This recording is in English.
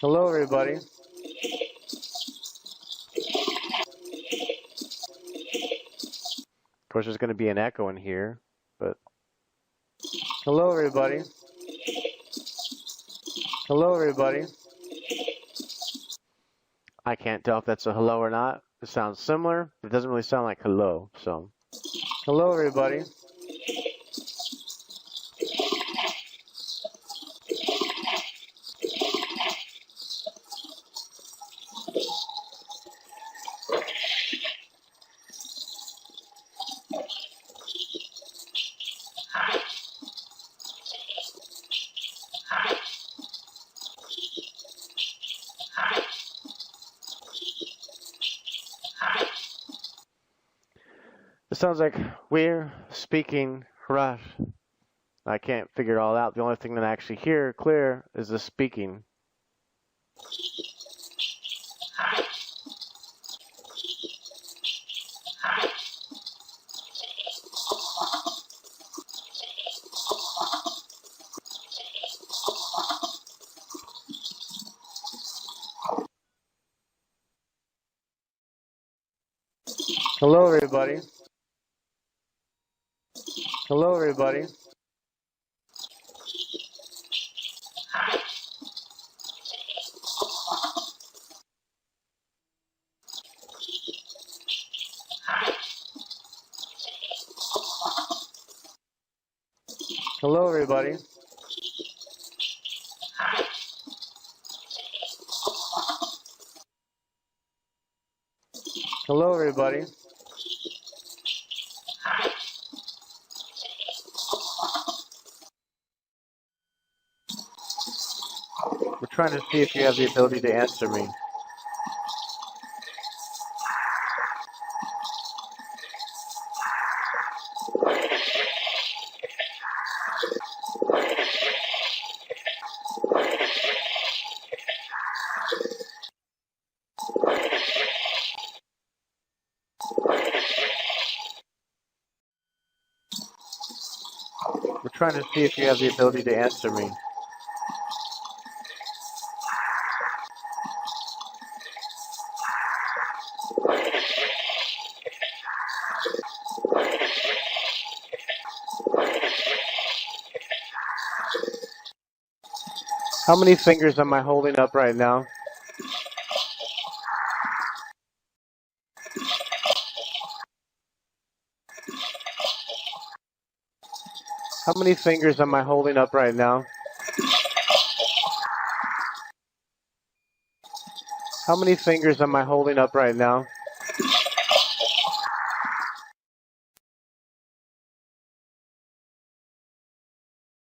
Hello, everybody. Of course, there's going to be an echo in here, but hello, everybody. Hello, everybody. I can't tell if that's a hello or not. It sounds similar, but it doesn't really sound like hello. So, hello, everybody. It sounds like we're speaking Rush. I can't figure it all out. The only thing that I actually hear clear is the speaking. Hello, everybody. Hello, everybody. Hello, everybody. Hello, everybody. We're trying to see if you have the ability to answer me. We're trying to see if you have the ability to answer me. How many fingers am I holding up right now? How many fingers am I holding up right now? How many fingers am I holding up right now?